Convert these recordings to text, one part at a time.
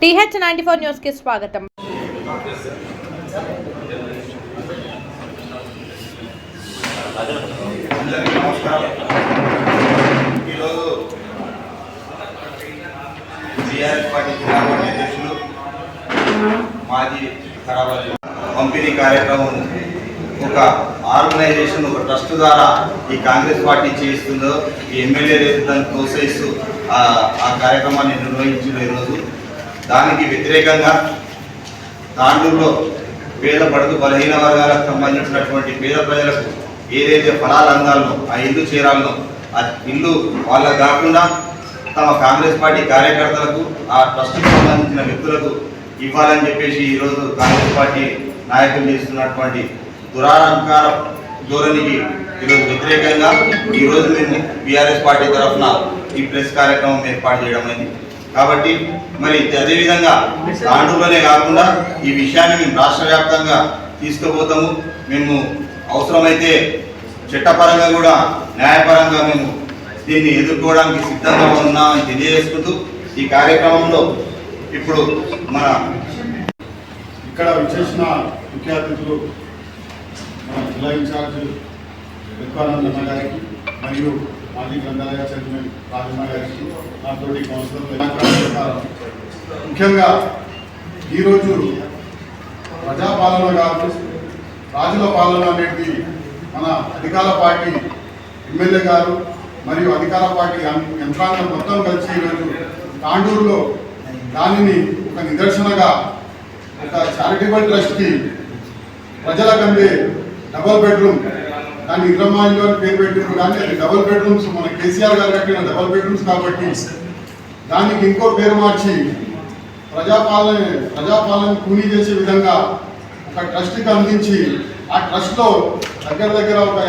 TH94 news కి స్వాగతం. ఈరోజు టీఆర్ఎస్ పార్టీ జిల్లా అధ్యక్షులు మాజీ ఖరాబాద్ పంపిణీ కార్యక్రమం ఒక ఆర్గనైజేషన్ ఒక ట్రస్ట్ ద్వారా ఈ కాంగ్రెస్ పార్టీ చేయిస్తుందో ఈ ఎమ్మెల్యే దాన్ని ప్రోత్సహిస్తూ ఆ కార్యక్రమాన్ని నిర్వహించిన ఈరోజు దానికి వ్యతిరేకంగా తాండూరులో పేద బడుగు బలహీన వర్గాలకు సంబంధించినటువంటి పేద ప్రజలకు ఏదైతే ఫలాలు అందాలనో ఆ ఇల్లు చేరాలనో ఆ ఇల్లు వాళ్ళకు కాకుండా తమ కాంగ్రెస్ పార్టీ కార్యకర్తలకు ఆ ట్రస్ట్కి సంబంధించిన వ్యక్తులకు ఇవ్వాలని చెప్పేసి ఈరోజు కాంగ్రెస్ పార్టీ నాయకులు చేస్తున్నటువంటి దురారంకార ధోరణికి ఈరోజు వ్యతిరేకంగా ఈరోజు మేము బీఆర్ఎస్ పార్టీ తరఫున ఈ ప్రెస్ కార్యక్రమం ఏర్పాటు చేయడం అయింది. కాబట్టి మరి అదేవిధంగా తాండూరులోనే కాకుండా ఈ విషయాన్ని మేము రాష్ట్ర వ్యాప్తంగా తీసుకుపోతాము. మేము అవసరమైతే చట్టపరంగా కూడా న్యాయపరంగా మేము దీన్ని ఎదుర్కోవడానికి సిద్ధంగా ఉన్నామని తెలియజేసుకుంటూ ఈ కార్యక్రమంలో ఇప్పుడు మన ఇక్కడ విచ్చేసిన ముఖ్య అతిథులు మన జిల్లా ఇన్ఛార్జ్ విశ్వానందన్న గారికి మరియు మాజీ గ్రంథాలయ చైర్మన్ రాజన్న గారికి నాతోటి కౌన్సిలర్ ముఖ్యంగా ఈరోజు ప్రజాపాలన కాదు రాజుల పాలన అనేది మన అధికార పార్టీ ఎమ్మెల్యే గారు మరియు అధికార పార్టీ యంత్రాంగం మొత్తం కలిసి ఈరోజు తాండూరులో దానిని ఒక నిదర్శనగా ఒక చారిటబుల్ ట్రస్ట్కి ప్రజలకు అందే డబుల్ బెడ్రూమ్ దాన్ని ఇంద్రమాయిలో పేరు పెట్టిండ్రు కానీ అది డబుల్ బెడ్రూమ్స్ మన కేసీఆర్ గారు కట్టిన డబుల్ బెడ్రూమ్స్ కాబట్టి దానికి ఇంకో పేరు మార్చి ప్రజాపాలన కూలీ చేసే విధంగా ఒక ట్రస్ట్కి అందించి ఆ ట్రస్ట్లో దగ్గర ఒక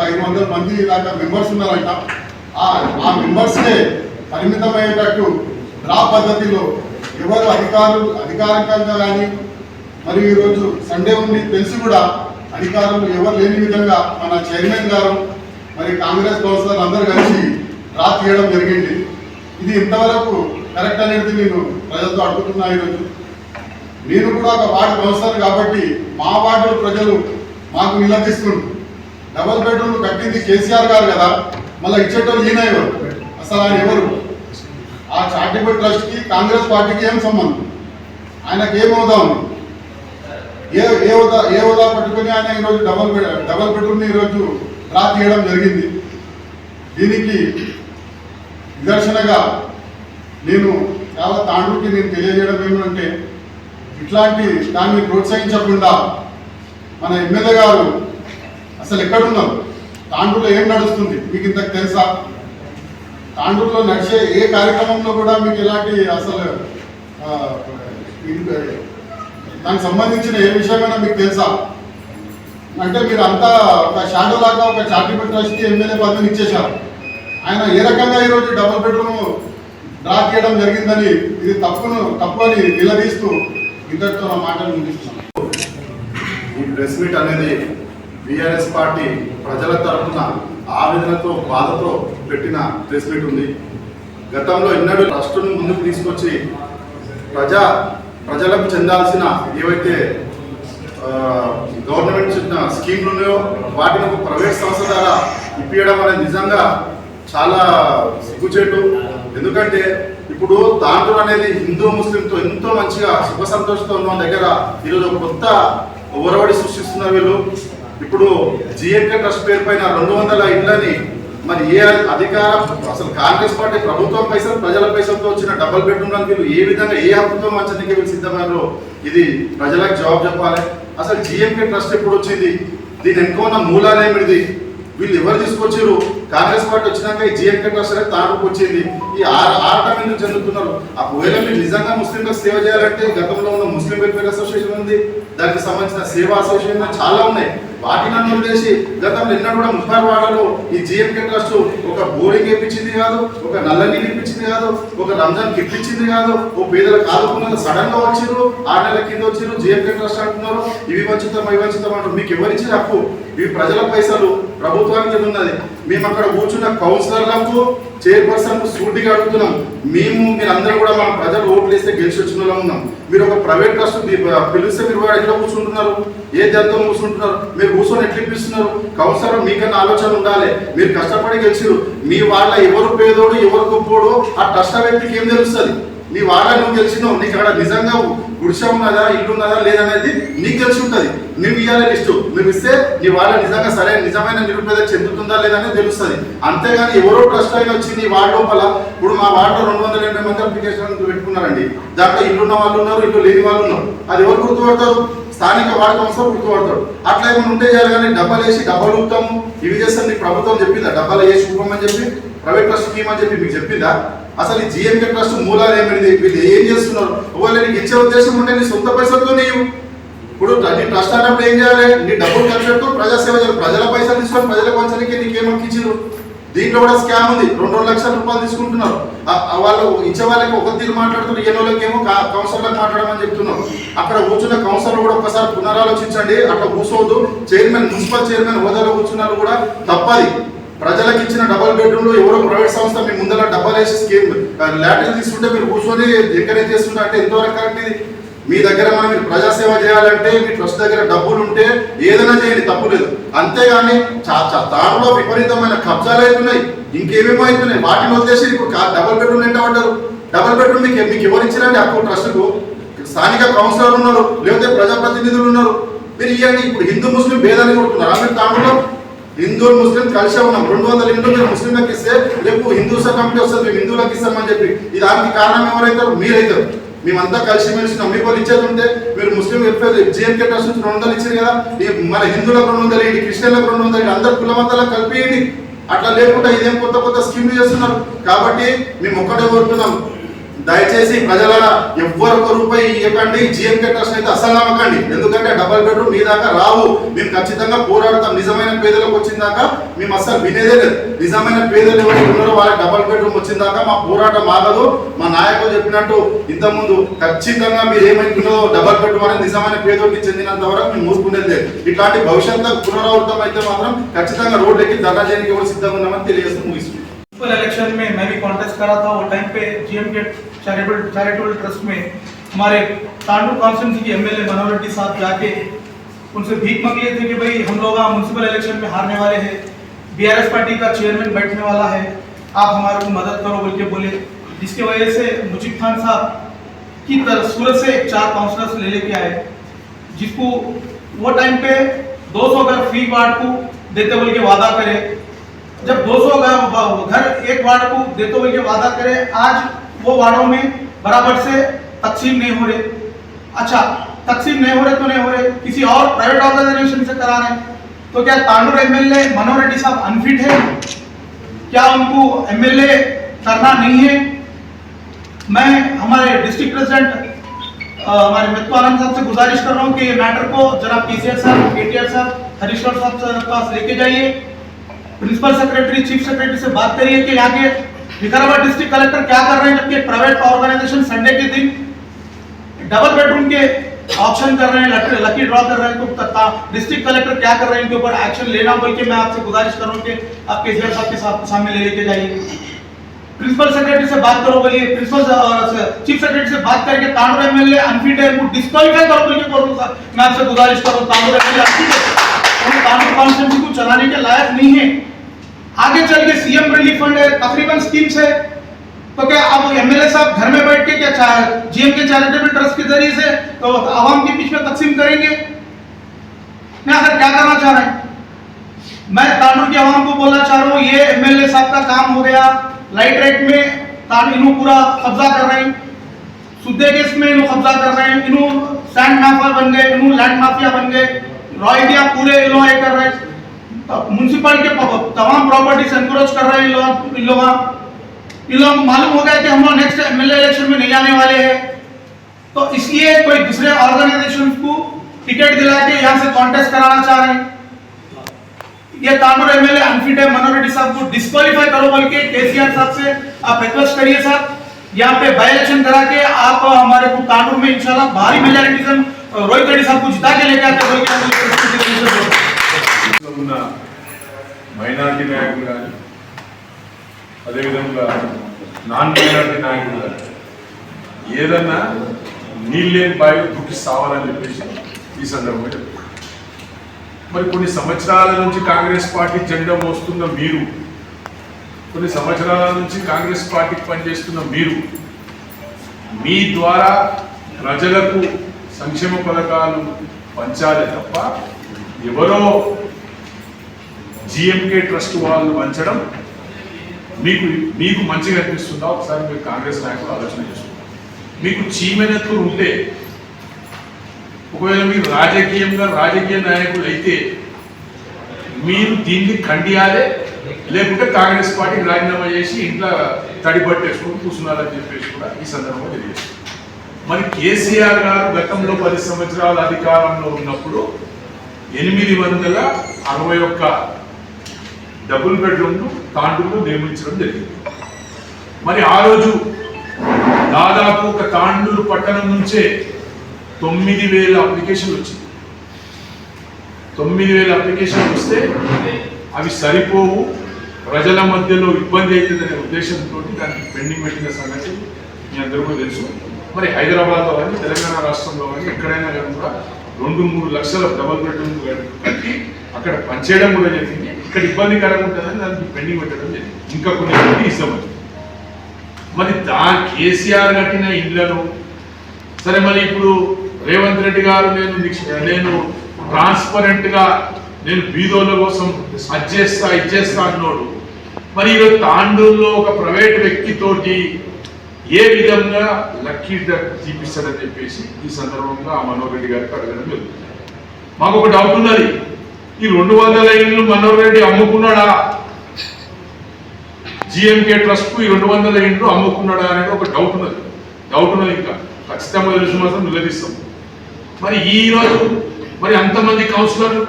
500 మంది దాకా మెంబర్స్ ఉన్నారంట. ఆ మెంబర్స్కే పరిమితమయ్యేటట్టు డ్రా పద్ధతిలో ఎవరు అధికారికంగా కానీ మరియు ఈరోజు సండే ఉంది తెలిసి కూడా అధికారులు ఎవరు లేని విధంగా మన చైర్మన్ గారు మరి కాంగ్రెస్ కౌన్సిలర్ అందరూ కలిసి డ్రా తీయడం జరిగింది. ఇది ఇంతవరకు కరెక్ట్ అనేది నేను ప్రజలతో అడుగుతున్నా. ఈరోజు నేను కూడా ఒక వార్డు కౌన్సిలర్ కాబట్టి మా వార్డు ప్రజలు మాకు నిలదీస్తున్నారు. డబుల్ బెడ్రూమ్ కట్టింది కేసీఆర్ గారు కదా, మళ్ళీ ఇచ్చేటోళ్ళు ఈయన ఎవరు, అసలు ఆయన ఎవరు? ఆ చారిటబుల్ ట్రస్ట్కి కాంగ్రెస్ పార్టీకి ఏం సంబంధం? ఆయనకి ఏమవుదాం? ఏ హోదా పట్టుకొని ఆయన ఈరోజు డబుల్ బెడ్రూమ్ని ఈరోజు డ్రా తీయడం జరిగింది. దీనికి నిదర్శనగా నేను చాలా తాండూరుకి నేను తెలియజేయడం ఏమంటే ఇట్లాంటి దాన్ని ప్రోత్సహించకుండా మన ఎమ్మెల్యే గారు అసలు ఎక్కడున్నారు, తాండూరులో ఏం నడుస్తుంది మీకు ఇంతకు తెలుసా? తాండూరులో నడిచే ఏ కార్యక్రమంలో కూడా మీకు ఎలాంటి అసలు దానికి సంబంధించిన ఏ విషయమైనా మీకు తెలుసా? అంటే మీరు అంతా ఒక షాడో లాగా ఒక చారిటబుల్ ట్రస్ట్కి ఎమ్మెల్యే పదవిని ఇచ్చేశారు. ఆయన ఏ రకంగా ఈరోజు డబుల్ బెడ్రూమ్ డ్రా చేయడం జరిగిందని ఇది తప్పు అని నిలదీస్తూ ఇంతటితో నా మాటలు ముగిస్తున్నాను. ఈ ప్రెస్ మీట్ అనేది బీఆర్ఎస్ పార్టీ ప్రజల తరఫున ఆవేదనతో బాధతో పెట్టిన ప్రెస్ మీట్ ఉంది. గతంలో ఎన్నడూ ట్రస్టును ముందుకు తీసుకొచ్చి ప్రజలకు చెందాల్సిన ఏవైతే గవర్నమెంట్ చెప్పిన స్కీమ్లు ఉన్నాయో వాటిని ఒక ప్రైవేట్ సంస్థ ద్వారా ఇప్పించడం అనేది నిజంగా చాలా సిగ్గుచేటు. ఎందుకంటే ఇప్పుడు తాండూరు అనేది హిందూ ముస్లింతో ఎంతో మంచిగా సుఖ సంతోషంతో ఉన్న దగ్గర ఈరోజు ఒక కొత్త ఒరవడి సృష్టిస్తున్నారు వీళ్ళు. ఇప్పుడు జిఎంకే ట్రస్ట్ పేరు పైన 200 ఇళ్ళని మరి ఏ అసలు కాంగ్రెస్ పార్టీ ప్రభుత్వం పైసలు ప్రజల పైసలతో వచ్చిన డబుల్ బెడ్రూమ్లను వీళ్ళు ఏ విధంగా ఏ హక్కుతో మంచనికి వీళ్ళు సిద్ధమయ్యారో ఇది ప్రజలకు జవాబు చెప్పాలి. అసలు జిఎంకే ట్రస్ట్ ఎప్పుడు వచ్చింది, దీని వెనుక ఉన్న మూలాలేమిటిది, వీళ్ళు ఎవరు తీసుకొచ్చారు? కాంగ్రెస్ పార్టీ వచ్చినాక ఈ జిఎంకే ట్రస్ట్ అనేది తాండూరుకు వచ్చింది. ఈ ఆటం ఎందుకు చెందుతున్నారు? ఒకవేళ మీరు నిజంగా ముస్లింలకు సేవ చేయాలంటే గతంలో ఉన్న ముస్లిం వెల్ఫేర్ అసోసియేషన్ ఉంది, దానికి సంబంధించిన సేవా అసోసియేషన్ చాలా ఉన్నాయి. వాటిని వదిలేసి గతంలో ఎన్నడూ కూడా మున్సిపల్ వార్డులో ఈ జిఎంకే ట్రస్ట్ ఒక బోరింగ్ ఇప్పించింది కాదు, ఒక నల్ల నీళ్ళు ఇప్పించింది కాదు, ఒక రంజాన్ ఇప్పించింది కాదు, ఓ పేదలకు ఆదుకున్నది సడన్ గా వచ్చిర్రు, 6 నెలల కింద వచ్చిర్రు జిఎంకే ట్రస్ట్ అంటున్నారు. ఇవి వంచుతాం అవి వంచుతాం అంటారు. మీకు ఎవరిచ్చిన హక్కు? ఇవి ప్రజల పైసలు, ప్రభుత్వానికి ఉన్నది. మేము అక్కడ కూర్చున్న కౌన్సిలర్లకు చైర్పర్సన్ సూటిగా అడుగుతున్నాం. మీరందరూ కూడా మన ప్రజలు ఓట్లు వేస్తే గెలిచి వచ్చిన వాళ్ళం ఉన్నాం. మీరు ఒక ప్రైవేట్ ట్రస్ట్ పిలిస్తే మీరు ఎట్లా కూర్చుంటున్నారు? ఏ జంతువు కూర్చుంటున్నారు? మీరు కూర్చొని ఎట్లా ఇప్పిస్తున్నారు? కౌన్సిలర్ మీకన్నా ఆలోచన ఉండాలి. మీరు కష్టపడి గెలిచిరు. మీ వాళ్ళ ఎవరు పేదోడు ఎవరు గొప్పోడు ఆ ట్రస్ట్ వ్యక్తికి ఏం తెలుస్తుంది? నీ వాళ్ళ నువ్వు గెలిచినావు, నీకు అక్కడ నిజంగా గుడిసె ఉన్నదా ఇల్లు ఉన్నదా లేదనేది నీకు తెలిసి ఉంటుంది. నువ్వు ఇవ్వాలి లిస్టు, నువ్వు ఇస్తే నీ వాళ్ళ నిజంగా సరే నిజమైన నిరుపేద చెందుతుందా లేదనేది తెలుస్తుంది. అంతేగాని ఎవరో ట్రస్ట్ అయిన వచ్చి నీ వార్డు లోపల, ఇప్పుడు మా వార్డులో 280 మంది అప్లికేషన్ పెట్టుకున్నారండి. దాంట్లో ఇల్లు ఉన్న వాళ్ళు ఉన్నారు, ఇల్లు లేని వాళ్ళు ఉన్నారు. అది ఎవరు గుర్తుపడతారు? స్థానిక వార్డు కౌన్సిలర్ గుర్తుపడతాడు. అట్లా ఏమైనా ఉంటే చేయాలి కానీ డబ్బాలు వేసి డబ్బాలు ఊపుతాము ఇవి చేస్తాం. నీకు ప్రభుత్వం చెప్పిందా డబ్బాలు వేసి ఊపమని చెప్పి? ప్రైవేట్ ట్రస్ట్ స్కీమ్ అని చెప్పి మీకు చెప్పిందా? అసలు ఈ జిఎంకే ట్రస్ట్ మూలాలు ఏమిటి? వీళ్ళు ఏం చేస్తున్నారు? ఒకవేళ నీకు ఇచ్చే ఉద్దేశం ఉంటే నీ సొంత పైసలతో నీవు ఇప్పుడు నీ ట్రస్ట్ అన్నప్పుడు ఏం చేయాలి? నీ డబ్బులు ఖర్చు పెట్టుకో, ప్రజాసేవ చేయాలి. ప్రజల పైసలు తీసుకొని ప్రజలకు పంచడానికి నీకేమక్కించారు? దీంట్లో కూడా స్కామ్ ఉంది. 2 లక్షల రూపాయలు తీసుకుంటున్నారు. వాళ్ళు ఇచ్చే వాళ్ళకి ఒక తీరు మాట్లాడుతున్నారు, ఎన్నో వాళ్ళకేమో కౌన్సిలర్లకు మాట్లాడమని చెప్తున్నారు. అక్కడ కూర్చున్న కౌన్సిలర్ కూడా ఒకసారి పునరాలోచించండి. అట్లా కూర్చోవద్దు. చైర్మన్, మున్సిపల్ చైర్మన్ హోదాలో కూర్చున్నారు కూడా తప్పది. ప్రజలకు ఇచ్చిన డబుల్ బెడ్రూమ్లు ఎవరో ప్రైవేట్ సంస్థ మీ ముందర డబ్బాలు వేసి స్కీమ్ ల్యాటరీ తీసుకుంటే మీరు కూర్చొని ఎంకరేజ్ చేస్తుంటే అంటే ఎంతవరకు కరెక్ట్ ఇది? మీ దగ్గర మీరు ప్రజాసేవ చేయాలంటే మీ ట్రస్ట్ దగ్గర డబ్బులు ఉంటే ఏదైనా చేయండి, తప్పు లేదు. అంతేగాని దారిలో విపరీతమైన కబ్జాలు అవుతున్నాయి, ఇంకేమేమో అవుతున్నాయి. వాటిని వదిలేసి ఇప్పుడు డబుల్ బెడ్రూమ్ ఎంత పడ్డారు? డబుల్ బెడ్రూమ్ మీకు ఎవరు ఇచ్చినండి హక్కు? ట్రస్ట్కు స్థానిక కౌన్సిలర్ ఉన్నారు, లేకపోతే ప్రజాప్రతినిధులు ఉన్నారు. మీరు ఇవ్వండి. ఇప్పుడు హిందూ ముస్లిం భేదాన్ని కొడుతున్నారు. మీరు దాంట్లో హిందూ ముస్లిం కలిసే ఉన్నాం. 200 ఇండ్లు మీరు ముస్లింలకు ఇస్తే రేపు హిందూ కమిటీ వస్తుంది, మేము హిందువులకు ఇస్తామని చెప్పి ఈ దానికి కారణం ఎవరైతారు? మీరైతారు. మేమంతా కలిసి మెలిసి మీకు వాళ్ళు ఇచ్చేది ఉంటే మీరు ముస్లిం వెల్ఫేర్ జిఎంకే ట్రస్ట్ నుంచి 200 ఇచ్చారు కదా, మన హిందువులకు 200 వేయండి, క్రిస్టియన్లకు 200 వేయండి, అందరు కుల మతాలకు కలిపియండి. అట్లా లేకుండా ఇదేం కొత్త స్కీమ్లు చేస్తున్నారు. కాబట్టి మేము ఒక్కటే కోరుతున్నాం, దయచేసి ప్రజల ఎవ్వరు 1 రూపాయి ఇవ్వకండి. జిఎంకే ట్రస్ట్ అయితే అసలు నమ్మకండి. ఎందుకంటే డబుల్ బెడ్రూమ్ మీ దాకా రావు. మేము ఖచ్చితంగా పోరాడతాం. నిజమైన పేదలకు వచ్చిన దాకా మేము అసలు వినేదే లేదు. నిజమైన పేదలు ఎవరు ఉన్నారో వాళ్ళకి డబుల్ బెడ్రూమ్ వచ్చిన దాకా మా పోరాటం ఆగదు. మా నాయకులు చెప్పినట్టు ఇంతకుముందు ఖచ్చితంగా మీరు ఏమైతుందో డబుల్ బెడ్రూమ్ అనేది నిజమైన పేదోడికి చెందినంత వరకు మేము మూసుకునేది లేదు. ఇట్లాంటి భవిష్యత్తు పునరావృతం అయితే మాత్రం ఖచ్చితంగా రోడ్డు ఎక్కి ధర్నా చేయడానికి ఎవరు సిద్ధంగా ఉన్నామని తెలియజేస్తూ ముగిస్తుంది. इलेक्शन में मैं भी कॉन्टेस्ट करा था। वो टाइम पे जीएमके चैरिटेबल ट्रस्ट में हमारे तांडू कॉन्स्टिट्यूंसी के एमएलए मनोहर रेड्डी साहब जाके उनसे भीख मांग लिए थे कि भाई हम लोग म्यूनसिपल इलेक्शन में हारने वाले हैं, बीआरएस पार्टी का चेयरमैन बैठने वाला है, आप हमारे को मदद करो बोल के बोले। जिसकी वजह से मुजीब खान साहब की सूरत से 4 काउंसलर्स ले लेके आए, जिसको वो टाइम पे 200 घर फ्री वार्ड को देते बोल के वादा करे। जब 200 घर एक वार्ड को देते हुए वादा करे, आज वो वार्डों में बराबर से तकसीम नहीं हो रहे। अच्छा, तकसीम नहीं हो रहे तो नहीं हो रहे, किसी और प्राइवेट ऑर्गेनाइजेशन से करा रहे हैं। तो क्या तांडूर एमएलए मनोहर रेड्डी साहब अनफिट है? क्या उनको एमएलए करना नहीं है? मैं हमारे डिस्ट्रिक्ट प्रेसिडेंट हमारे मित्तू आनंद साहब से गुजारिश कर रहा हूँ कि ये मैटर को जनाब केसीआर साहब, केटीआर साहब, हरीश राव साहब के पास लेके जाइए। प्रिंसिपल सेक्रेटरी, चीफ सेक्रेटरी से बात करिए कि यहाँ के विकाराबाद डिस्ट्रिक्ट कलेक्टर क्या कर रहे हैं, जबकि प्राइवेट ऑर्गेनाइजेशन संडे के दिन डबल बेडरूम के ऑप्शन कर रहे हैं, लकी ड्रॉ कर रहे हैं। तो डिस्ट्रिक्ट कलेक्टर क्या कर रहे हैं इनके ऊपर एक्शन लेना बोल के मैं आपसे गुजारिश कर रहा हूँ कि आप केसीआर साहब के सामने ले लेके जाइए। प्रिंसिपल सेक्रेटरी से बात करो बोलिए, प्रिंसिपल चीफ सेक्रेटरी से बात करके तांडूर एमएलए अनफिट है उनको डिस्क्वालीफाई करो बोल के मैं आपसे गुजारिश कर रहा हूँ। तांडूर एमएलए अनफिट है, तांडूर कॉन्स्टिट्यूंसी को चलाने के लायक नहीं है। आगे चल के सीएम रिलीफ फंड है, तकरीबन स्कीम्स है, तो क्या अब एमएलए साहब घर में बैठ के क्या जीएमके चैरिटेबल ट्रस्ट के जरिए से तो आवाम के बीच में तकसीम करेंगे? मैं आखिर क्या करना चाह रहे हैं? मैं तांडूर की आवाम को बोलना चाह रहा हूँ, ये एमएलए साहब का काम हो गया। लाइट रेट में इन्हों पूरा कब्जा कर रहे हैं, सुद्दे केस में इन्हों कब्जा कर रहे हैं, इन्हों सैंड माफिया बन गए, इन्हों लैंड माफिया बन गए, रॉयल्टियां पूरे इन लोग कर रहे हैं, म्यूनसिपल के तमाम प्रॉपर्टीज एनक्रोच कर रहे हैं इन लोग को मालूम हो गया कि हम लोग नेक्स्ट एमएलए इलेक्शन में नहीं आने वाले हैं। तो इसलिए कोई दूसरे ऑर्गेनाइजेशन को टिकट दिला के यहाँ से कॉन्टेस्ट कराना चाह रहे हैं। ये तांडूर एमएलए अनफिट है, मनोहर रेड्डी साहब को डिस्क्वालीफाई करो बोल के केसीआर साहब से आप रिक्वेस्ट करिए साहब। यहाँ पे बाई इलेक्शन करा के आप हमारे को तांडूर में इंशाल्लाह भारी मेजॉरिटी से रोहित रेड्डी साहब को जिता के लेके आते बोल के ఉన్న మైనారిటీ నాయకులు కానీ అదేవిధంగా నాన్ మైనారిటీ నాయకులు కానీ ఏదన్నా నీళ్ళు లేని బావి దుక్కి సావాలని చెప్పేసి ఈ సందర్భంగా చెప్తారు. మరి కొన్ని సంవత్సరాల నుంచి కాంగ్రెస్ పార్టీ జెండా మోస్తున్న మీరు, కొన్ని సంవత్సరాల నుంచి కాంగ్రెస్ పార్టీకి పనిచేస్తున్న మీరు, మీ ద్వారా ప్రజలకు సంక్షేమ పథకాలు పంచాలే తప్ప ఎవరో జిఎంకే ట్రస్ట్ వాళ్ళు పంచడం మీకు మంచిగా అనిపిస్తుందా? ఒకసారి మీరు కాంగ్రెస్ నాయకులు ఆలోచన చేస్తున్నారు. మీకు చీమెనెత్తులు ఉంటే, ఒకవేళ మీరు రాజకీయ నాయకులు అయితే మీరు దీన్ని ఖండియాలే, లేకుంటే కాంగ్రెస్ పార్టీకి రాజీనామా చేసి ఇంట్లో తడిపట్టేసుకొని కూర్చున్నారని చెప్పేసి కూడా ఈ సందర్భంగా తెలియజేస్తారు. మరి కేసీఆర్ గారు గతంలో 10 సంవత్సరాల అధికారంలో ఉన్నప్పుడు 861 డబుల్ బెడ్రూమ్లు తాండూరులో నిర్మించడం జరిగింది. మరి ఆ రోజు దాదాపు ఒక తాండూరు పట్టణం నుంచే 9,000 అప్లికేషన్లు వచ్చింది. 9,000 అప్లికేషన్లు వస్తే అవి సరిపోవు, ప్రజల మధ్యలో ఇబ్బంది అవుతుందనే ఉద్దేశంతో దానికి పెండింగ్ పెట్టిన సంగతి మీ అందరికీ తెలుసు. మరి హైదరాబాద్లో కానీ తెలంగాణ రాష్ట్రంలో కానీ ఎక్కడైనా కూడా 2-3 లక్షల డబుల్ బెడ్రూమ్ కట్టి అక్కడ పనిచేయడం కూడా జరిగింది. ఇక్కడ ఇబ్బందికరంగా ఉంటుందని దానికి పెండింగ్ పెట్టడం జరిగింది. ఇంకా కొన్ని ఇస్తామని మరి కేసీఆర్ కట్టిన ఇళ్లను సరే, మరి ఇప్పుడు రేవంత్ రెడ్డి గారు నేను ట్రాన్స్పరెంట్ గా నేను బీదోళ్ళ కోసం ఇచ్చేస్తా అన్నోడు, మరి ఈరోజు తాండూరులో ఒక ప్రైవేట్ వ్యక్తితోటి ఏ విధంగా లక్కీ డ్రాప్ చూపిస్తాడని చెప్పేసి ఈ సందర్భంగా మనోహర్ రెడ్డి గారికి అడగడం జరుగుతుంది. మాకు ఒక డౌట్ ఉన్నది, ఈ 200 ఇళ్ళు మనోహర్ రెడ్డి అమ్ముకున్నాడా? జిఎంకే ట్రస్ట్ కు ఈ 200 ఇళ్ళు అమ్ముకున్నాడా అనేది ఒక డౌట్ ఉన్నది. ఇంకా ఖచ్చితంగా తెలుసు, మాత్రం నిలదీస్తాం. మరి ఈ రోజు మరి అంతమంది కౌన్సిలర్లు,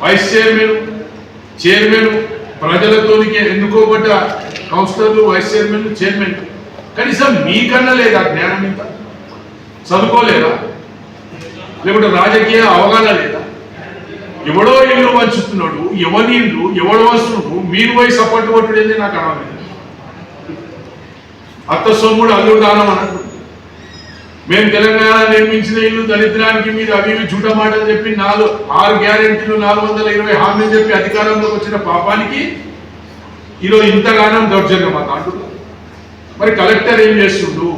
వైస్ చైర్మన్ ప్రజలతో ఎన్నుకోబడ్డ కౌన్సిలర్లు, వైస్ చైర్మన్ కనీసం మీకన్నా లేదా జ్ఞానం? ఇంత చదువుకోలేదా? లేకుంటే రాజకీయ అవగాహన లేదా? ఎవడో ఇల్లు వంచుతున్నాడు, ఎవరి ఇల్లు ఎవడో వస్తున్నాడు, మీరు పోయి సపోర్ట్ కొట్టుడేది నాకు అర్థమైంది. అత్త సొమ్ముడు అల్లుడు దానం అన్నట్టు. మేము తెలంగాణ నిర్మించిన ఇల్లు దరిద్రానికి మీరు అవి జూట మాటలు చెప్పి 6 గ్యారెంటీలు 420 హామీలు చెప్పి అధికారంలోకి వచ్చిన పాపానికి ఈరోజు ఇంతగానం దౌర్జన్యం మా తాండూరులో. మరి కలెక్టర్ ఏం చేస్తుండ్రు,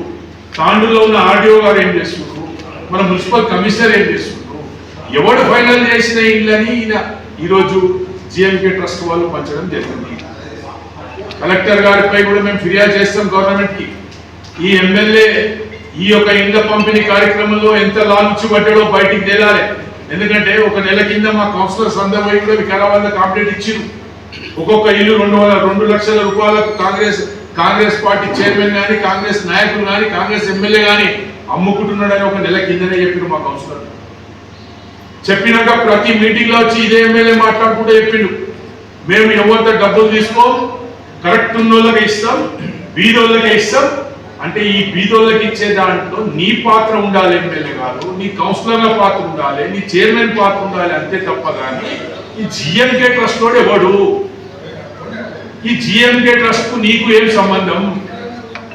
తాండూరులో ఉన్న ఆర్డీఓ గారు ఏం చేస్తుండ్రు, మన మున్సిపల్ కమిషనర్ ఏం చేస్తుండ్రు, ఎవడు ఫైనల్ చేసిన ఇళ్ళని ఈరోజు జిఎంకే ట్రస్ట్ వాళ్ళు పంచడం జరిగింది. కలెక్టర్ గారిపై కూడా మేము ఫిర్యాదు చేస్తాం గవర్నమెంట్కి. ఈ ఎమ్మెల్యే ఈ యొక్క ఇళ్ల పంపిణీ కార్యక్రమంలో ఎంత లాలుచి పడ్డాడో బయటికి తేలాలి. ఎందుకంటే ఒక నెల కింద మా కౌన్సిలర్స్ అందరూ పోయి కూడా వికారాబాద్ కాంప్లైంట్ ఇచ్చిరు. ఒక్కొక్క ఇల్లు 2 లక్షల రూపాయలకు కాంగ్రెస్ పార్టీ చైర్మన్ కానీ, కాంగ్రెస్ నాయకులు కానీ, కాంగ్రెస్ ఎమ్మెల్యే కానీ అమ్ముకుంటున్నాడని ఒక నెల కిందనే చెప్పిడు మా కౌన్సిలర్. చెప్పినాక ప్రతి మీటింగ్ లో వచ్చి ఇదే ఎమ్మెల్యే మాట్లాడుకుంటూ చెప్పిండు, మేము ఎవరితో డబ్బులు తీసుకోం, కరెక్ట్ ఉన్నోళ్ళకే ఇస్తాం, బీదోళ్ళకే ఇస్తాం. అంటే ఈ బీదోళ్ళకి ఇచ్చే దాంట్లో నీ పాత్ర ఉండాలి, ఎమ్మెల్యే గారు, నీ కౌన్సిలర్ల పాత్ర ఉండాలి, నీ చైర్మన్ పాత్ర ఉండాలి, అంతే తప్ప కానీ ఈ జిఎంకే ట్రస్ట్ తోడు ఎవడు? ఈ జిఎంకే ట్రస్ట్ కు నీకు ఏం సంబంధం?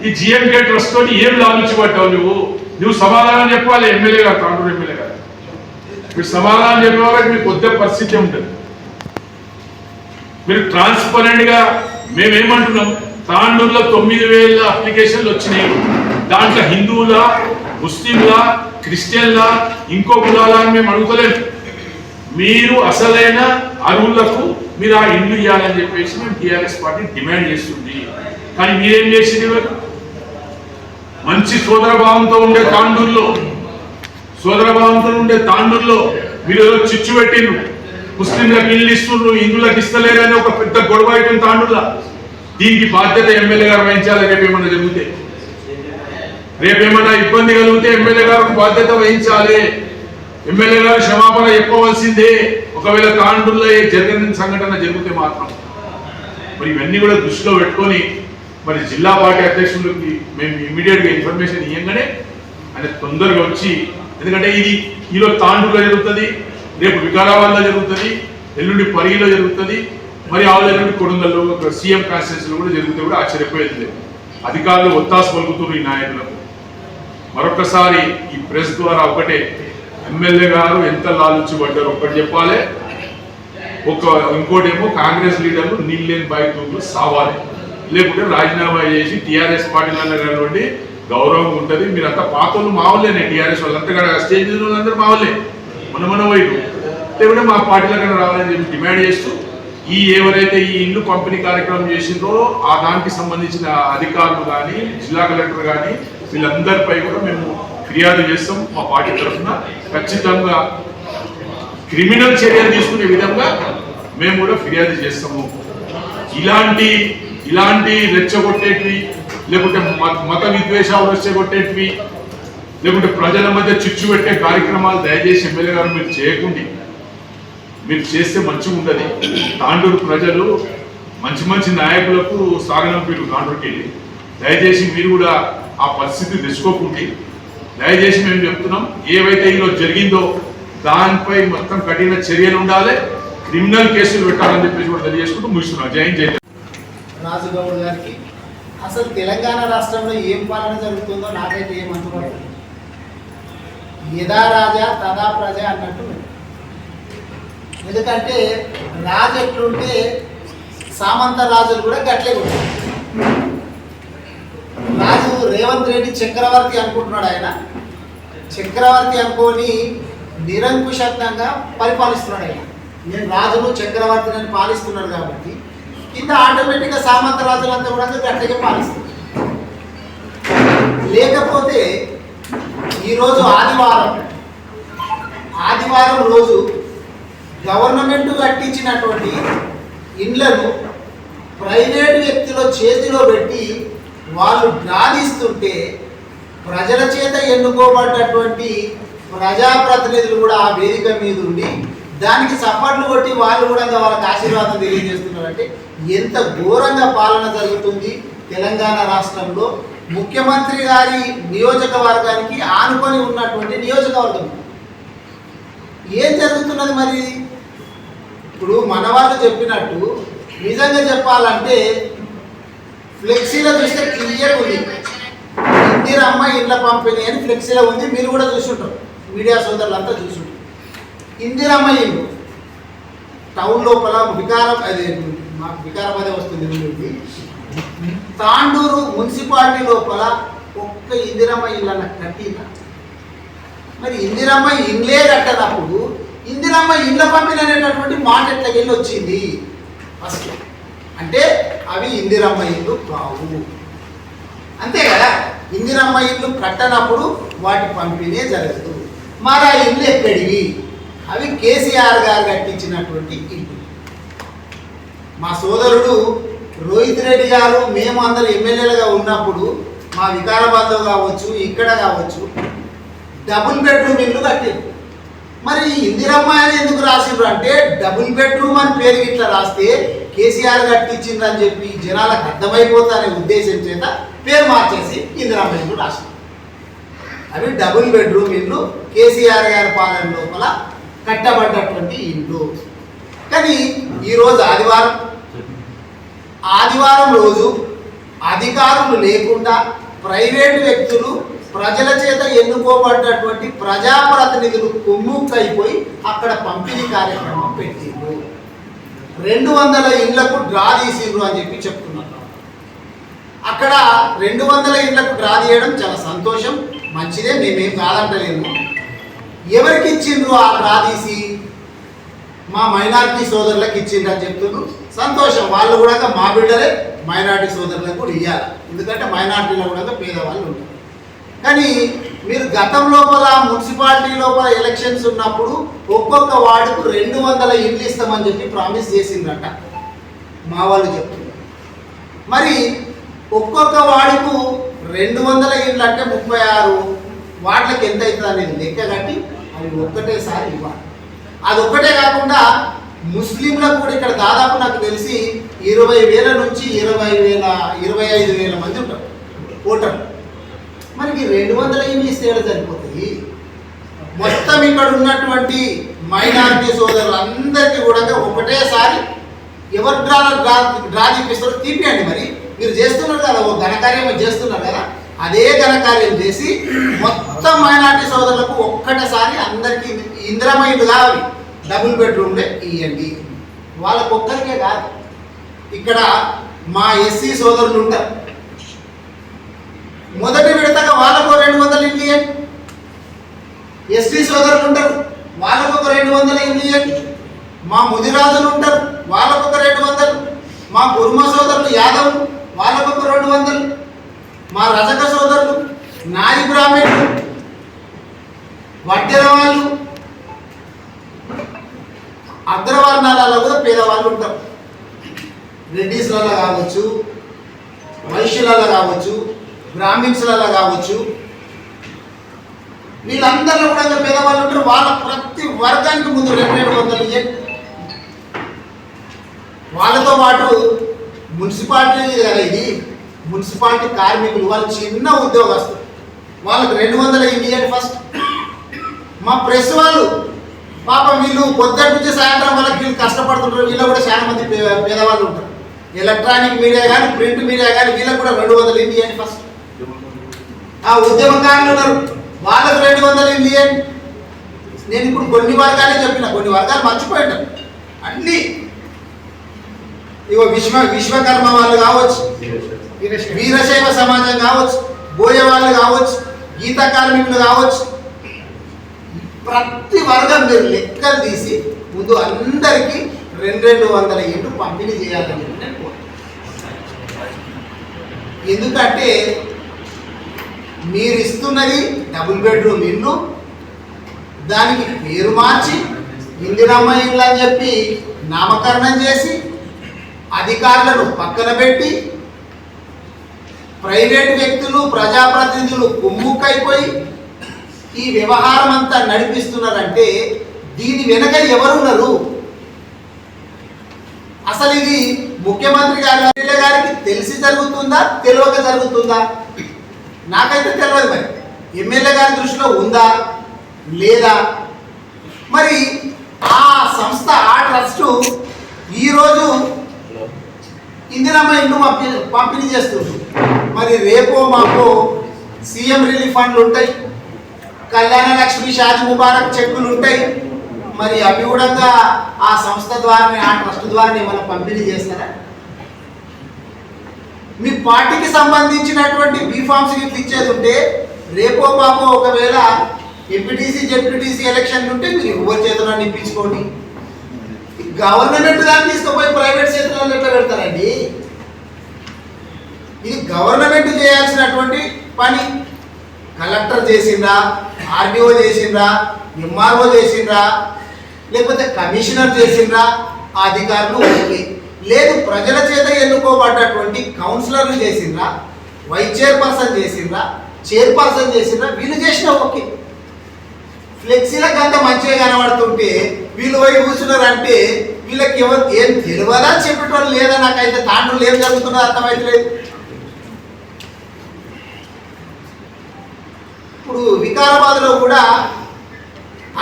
ఈ జిఎంకే ట్రస్ట్ తోటి ఏం లాభించబడ్డావు నువ్వు సమాధానం చెప్పాలి. ఎమ్మెల్యే గారు, తాండూరు ఎమ్మెల్యే గారు, మీరు సమాధానం చెప్పే వాళ్ళకి మీకు కొద్ది పరిస్థితి ఉంటుంది. మీరు ట్రాన్స్పరెంట్ గా మేమేమంటున్నాం, తాండూరులో 9,000 అప్లికేషన్లు వచ్చినాయి. దాంట్లో హిందువుల, ముస్లింల, క్రిస్టియన్ల, ఇంకో కులాల అని మేము అడుగుతలేము. మీరు అసలైన అర్హులకు మీరు ఆ ఇల్లు ఇవ్వాలని చెప్పేసి మేము టీఆర్ఎస్ పార్టీ డిమాండ్ చేస్తుంది. కానీ మీరేం చేసింది? మంచి సోదరభావంతో ఉండే తాండూరులో మీరు ఏదో చిచ్చు పెట్టిండ్రు, ముస్లింలకు ఇల్లు ఇస్తుండ్రు, హిందువులకు ఇస్తలేరని ఒక పెద్ద గొడవ అయిపోయింది తాండూరులో. దీనికి బాధ్యత ఎమ్మెల్యే గారు వహించాలి. రేపేమన్నా జరిగితే, రేపేమన్నా ఇబ్బంది కలిగితే ఎమ్మెల్యే గారు బాధ్యత వహించాలి. ఎమ్మెల్యే గారు క్షమాపణ చెప్పవలసిందే. ఒక ఒకవేళ తాండూరులో జరగని సంఘటన జరిగితే మాత్రం మరి ఇవన్నీ కూడా దృష్టిలో పెట్టుకొని మరి జిల్లా పార్టీ అధ్యక్షులకి మేము ఇమ్మీడియట్గా ఇన్ఫర్మేషన్ ఇవ్వగానే ఆయన తొందరగా వచ్చి, ఎందుకంటే ఇది ఈరోజు తాండూరులో జరుగుతుంది, రేపు వికారాబాద్లో జరుగుతుంది, ఎల్లుండి పరిగిలో జరుగుతుంది, మరి ఆవుల ఎల్లుండి కొడుంగల్లో సీఎం కాన్స్టిట్యూన్సీలో కూడా జరిగితే కూడా ఆశ్చర్యపోయేది లేదు. అధికారులు ఒత్తాసు పలుకుతున్నారు ఈ నాయకులకు. మరొకసారి ఈ ప్రెస్ ద్వారా ఒకటే, ఎమ్మెల్యే గారు ఎంత లాలుచి పడ్డారు ఒక్కటి చెప్పాలి, ఇంకోటేమో కాంగ్రెస్ లీడర్లు నీళ్ళు లేని బయట సావాలి, లేకుంటే రాజీనామా చేసి టీఆర్ఎస్ పార్టీలలో నుండి గౌరవం ఉంటుంది. మీరంతా పాతలు మావులేనే, టీఆర్ఎస్ వాళ్ళంతా కూడా స్టేజ్ మీద వాళ్ళందరూ మావులే, మన వైపు లేకుంటే మా పార్టీలో కన్నా రావాలని చెప్పి డిమాండ్ చేస్తూ ఎవరైతే ఈ ఇల్లు పంపిణీ కార్యక్రమం చేసిందో ఆ దానికి సంబంధించిన అధికారులు కానీ జిల్లా కలెక్టర్ కానీ వీళ్ళందరిపై కూడా మేము ఫిర్యాదు చేస్తాం. మా పార్టీ తరఫున ఖచ్చితంగా క్రిమినల్ చర్యలు తీసుకునే విధంగా మేము కూడా ఫిర్యాదు చేస్తాము. ఇలాంటి రెచ్చగొట్టేటివి, లేకుంటే మత విద్వేషాలు రెచ్చగొట్టేటివి, లేకుంటే ప్రజల మధ్య చిచ్చు పెట్టే కార్యక్రమాలు దయచేసి ఎమ్మెల్యే గారు మీరు చేయకుండా, మీరు చేస్తే మంచిగా ఉండదు. తాండూరు ప్రజలు మంచి నాయకులకు సాగనంపేరు తాండూరుకి వెళ్ళి, దయచేసి మీరు కూడా ఆ పరిస్థితి తెచ్చుకోకుండా, దయచేసి మేము చెప్తున్నాం ఏవైతే ఈరోజు జరిగిందో దానిపై మొత్తం కఠిన చర్యలు ఉండాలి, క్రిమినల్ కేసులు పెట్టాలని చెప్పేసి కూడా తెలియజేసుకుంటూ ముగిస్తున్నాం. జై రాజుగౌడ్ గారికి అసలు తెలంగాణ రాష్ట్రంలో ఏం పాలన జరుగుతుందో నాకైతే ఏమంటున్నారు, యథా రాజా తదా ప్రజ అన్నట్టు. ఎందుకంటే రాజు ఎట్లుంటే సామంత రాజులు కూడా గట్లే ఉంటారు. రాజు రేవంత్ రెడ్డి చక్రవర్తి అనుకుంటున్నాడు, ఆయన చక్రవర్తి అనుకొని నిరంకుశంగా పరిపాలిస్తున్నాడు. ఆయన నేను రాజును చక్రవర్తిని పాలిస్తున్నాడు కాబట్టి కింద ఆటోమేటిక్గా సామంత రాజులంతా కూడా గట్టిగా పాలిస్తారు. లేకపోతే ఈరోజు ఆదివారం రోజు గవర్నమెంట్ కట్టించినటువంటి ఇండ్లను ప్రైవేట్ వ్యక్తుల చేతిలో పెట్టి వాళ్ళు డ్రాదిస్తుంటే ప్రజల చేత ఎన్నుకోబడ్డటువంటి ప్రజాప్రతినిధులు కూడా ఆ వేదిక మీద ఉండి దానికి సపోర్ట్లు కొట్టి వాళ్ళు కూడా వాళ్ళకి ఆశీర్వాదం తెలియజేస్తున్నారంటే ఎంత ఘోరంగా పాలన జరుగుతుంది తెలంగాణ రాష్ట్రంలో. ముఖ్యమంత్రి గారి నియోజకవర్గానికి ఆనుకొని ఉన్నటువంటి నియోజకవర్గం ఏం జరుగుతున్నది మరి? ఇప్పుడు మన వాళ్ళు చెప్పినట్టు నిజంగా చెప్పాలంటే ఫ్లెక్సీలో చూస్తే క్లియర్ ఉంది, ఇందిరమ్మ ఇళ్ళ పంపిణీ అని ఫ్లెక్సీలో ఉంది. మీరు కూడా చూసుంటారు, మీడియా సోదరులంతా చూసుంటారు. ఇందిరమ్మ ఇల్లు టౌన్ లోపల మాకు వికారాబాదే వస్తుంది నుండి తాండూరు మున్సిపాలిటీ లోపల ఒక్క ఇందిరమ్మ ఇల్లు అన్న కట్టిందా? మరి ఇందిరమ్మ ఇల్లే కట్టనప్పుడు ఇందిరమ్మ ఇళ్ళ పంపిణీ అనేటటువంటి మాట ఎట్లకెళ్ళి వచ్చింది? ఫస్ట్ అంటే అవి ఇందిరమ్మ ఇల్లు కావు, అంతే కదా. ఇందిరమ్మ ఇల్లు కట్టనప్పుడు వాటి పంపిణీ జరగదు. మరి ఆ ఇల్లు ఎక్కడివి? అవి కేసీఆర్ గారు కట్టించినటువంటి ఇల్లు. మా సోదరుడు రోహిత్ రెడ్డి గారు మేము అందరూ ఎమ్మెల్యేలుగా ఉన్నప్పుడు మా వికారాబాద్లో కావచ్చు ఇక్కడ కావచ్చు డబుల్ బెడ్రూమ్ ఇల్లు కట్టారు. మరి ఇందిరమ్మ అని ఎందుకు రాసిండ్రు అంటే డబుల్ బెడ్రూమ్ అని పేరు ఇట్లా రాస్తే కేసీఆర్ కట్టించిండ్రు అని చెప్పి జనాలకు అర్థమైపోతారనే ఉద్దేశం చేత పేరు మార్చేసి ఇందిరమ్మ ఇల్లు రాసిండ్రు. అవి డబుల్ బెడ్రూమ్ ఇల్లు, కేసీఆర్ గారి పాలన లోపల కట్టబడ్డటువంటి ఇల్లు. కానీ ఈరోజు ఆదివారం రోజు అధికారులు లేకుండా ప్రైవేటు వ్యక్తులు ప్రజల చేత ఎన్నుకోబడ్డటువంటి ప్రజాప్రతినిధులు కుమ్ముక్కైపోయి అక్కడ పంపిణీ కార్యక్రమం పెట్టిండ్రు. 200 ఇళ్లకు డ్రా తీసిండ్రు అని చెప్పి చెప్తున్నారు. అక్కడ 200 ఇళ్లకు డ్రా తీయడం చాలా సంతోషం, మంచిదే, మేమేం కాదంటలేము. ఎవరికి ఇచ్చిండ్రు ఆ డ్రా తీసి? మా మైనారిటీ సోదరులకు ఇచ్చిండ్రు అని చెప్తున్నారు. సంతోషం, వాళ్ళు కూడా మా బిడ్డలే మైనారిటీ సోదరులకు కూడా ఇవ్వాలి, ఎందుకంటే మైనారిటీలో కూడా పేదవాళ్ళు ఉంటారు. కానీ మీరు గతం లోపల మున్సిపాలిటీ లోపల ఎలక్షన్స్ ఉన్నప్పుడు ఒక్కొక్క వార్డుకు 200 ఇళ్ళు ఇస్తామని చెప్పి ప్రామిస్ చేసిండ్రట మా వాళ్ళు చెప్తున్నారు. మరి ఒక్కొక్క వార్డుకు 200 ఇళ్ళు అంటే 36 వార్డులకు ఎంత అవుతుంది అనేది లెక్క కట్టి అవి ఒక్కటేసారి ఇవ్వాలి. అదొక్కటే కాకుండా ముస్లింలకు కూడా ఇక్కడ దాదాపు నాకు తెలిసి 20,000 నుంచి 25,000 మంది ఉంటారు ఓటర్లు. మనకి 200 ఏమి ఇస్తే సరిపోతుంది. మొత్తం ఇక్కడ ఉన్నటువంటి మైనారిటీ సోదరులందరికీ కూడా ఒకటేసారి ఎవరు డ్రా తీపిస్తారో తీపియండి. మరి మీరు చేస్తున్నారు కదా, ఓ ఘనకార్యం చేస్తున్నారు కదా, అదే ఘనకార్యం చేసి మొత్తం మైనారిటీ సోదరులకు ఒక్కటేసారి అందరికీ ఇందిరమ్మ ఇల్లు కావాలి, డబుల్ బెడ్రూమ్లే ఇవ్వండి. వాళ్ళకు ఒక్కరికే కాదు, ఇక్కడ మా ఎస్సీ సోదరులు ఉంటారు, మొదటి విడతగా వాళ్ళకు 200 ఇల్లు ఇవ్వండి. ఎస్టీ సోదరులు ఉంటారు, వాళ్ళకు ఒక 200 ఇల్లు ఇవ్వండి. మా ముదిరాజులు ఉంటారు, వాళ్ళకు ఒక 200. మా కుర్మ సోదరులు యాదవులు, వాళ్ళకు ఒక 200. మా రజక సోదరులు, నాయి బ్రాహ్మణులు, వడ్డెర వాళ్ళు, అగ్రవర్ణాలలో కూడా పేదవాళ్ళు ఉంటారు. రెడ్డిస్లలో కావచ్చు, వైశ్యులలో కావచ్చు, బ్రాహ్మిన్స్లలో కావచ్చు, వీళ్ళందరిలో కూడా పేదవాళ్ళు ఉంటారు. వాళ్ళ ప్రతి వర్గానికి ముందు 200 ఇవ్వండి. వాళ్ళతో పాటు మున్సిపాలిటీ కదా, ఇది మున్సిపాలిటీ కార్మికులు, వాళ్ళు చిన్న ఉద్యోగస్తులు, వాళ్ళకి 200 ఇవ్వండి ఫస్ట్. మా ప్రెస్ వాళ్ళు పాపం వీళ్ళు పొద్దుటి నుంచి సాయంత్రం వాళ్ళకి వీళ్ళు కష్టపడుతుంటారు. వీళ్ళు కూడా చాలా మంది పేదవాళ్ళు ఉంటారు. ఎలక్ట్రానిక్ మీడియా కానీ ప్రింట్ మీడియా కానీ వీళ్ళకి కూడా 200 ఇవ్వండి ఫస్ట్. ఆ ఉద్యమకారులు ఉన్నారు, వాళ్ళకు 200 ఇవ్వండి. నేను ఇప్పుడు కొన్ని వర్గాలే చెప్పిన, కొన్ని వర్గాలు మర్చిపోయాను అన్నీ. ఇగో విశ్వకర్మ వాళ్ళు కావచ్చు, వీరశైవ సమాజం కావచ్చు, బోయ వాళ్ళు కావచ్చు, గీత కార్మికులు కావచ్చు, ప్రతి వర్గం మీరు లెక్కలు తీసి ముందు అందరికీ 200 ఇళ్ళు పంపిణీ చేయాలని చెప్పి నేను కోరుతున్నాను. ఎందుకంటే మీరు ఇస్తున్నది డబుల్ బెడ్రూమ్ ఇల్లు, దానికి పేరు మార్చి ఇందిరమ్మ ఇల్లు అని చెప్పి నామకరణం చేసి అధికారులను పక్కన పెట్టి ప్రైవేట్ వ్యక్తులు ప్రజాప్రతినిధులు కుమ్ముక్కైపోయి ఈ వ్యవహారం అంతా నడిపిస్తున్నారంటే దీని వెనక ఎవరున్నారు? అసలు ఇది ముఖ్యమంత్రి గారికి తెలిసి జరుగుతుందా, తెలియక జరుగుతుందా? నాకైతే తెలియదు. మరి ఎమ్మెల్యే గారి దృష్టిలో ఉందా లేదా? మరి ఆ సంస్థ, ఆ ట్రస్టు ఈరోజు ఇందిరమ్మ ఇల్లు పంపిణీ చేస్తుంది. మరి రేపో మాపో సీఎం రిలీఫ్ ఫండ్లు ఉంటాయి, కళ్యాణ లక్ష్మి, షాది ముబారక్ చెక్కులు ఉంటాయి. మరి అవి కూడా ఆ సంస్థ ద్వారానే, ఆ ట్రస్ట్ ద్వారానే మనం పంపిణీ చేస్తారా? మీ పార్టీకి సంబంధించినటువంటి బీఫామ్స్ ఇట్లా ఇచ్చేది ఉంటే రేపో పాపో ఒకవేళ ఎంపీటీసీ జెడ్పీటీసీ ఎలక్షన్లు ఉంటే మీరు ఎవరి చేతుల్లో నిప్పించుకోండి. గవర్నమెంట్ దాన్ని తీసుకుపోయి ప్రైవేట్ చేతుల్లో ఎట్లా పెడతారండి? ఇది గవర్నమెంట్ చేయాల్సినటువంటి పని. కలెక్టర్ చేసిండ్రా, ఆర్డీఓ చేసిండ్రా, ఎంఆర్ఓ చేసిండ్రా, లేకపోతే కమిషనర్ చేసిండ్రా, ఆ అధికారులు ఓకే. లేదు ప్రజల చేత ఎన్నుకోబడ్డటువంటి కౌన్సిలర్లు చేసిండ్రా, వైస్ చైర్పర్సన్ చేసిండ్రా, చైర్పర్సన్ చేసిండ్రా, వీళ్ళు చేసినా ఓకే. ఫ్లెక్సీలకు అంత మంచిగా కనబడుతుంటే వీళ్ళు పోయి కూర్చున్నారంటే వీళ్ళకి ఎవరు ఏం తెలియదా చెప్పేటోళ్ళు లేదా? నాకైతే తాండ్రులు ఏం జరుగుతుందో అర్థమైతలేదు. ఇప్పుడు వికారాబాద్లో కూడా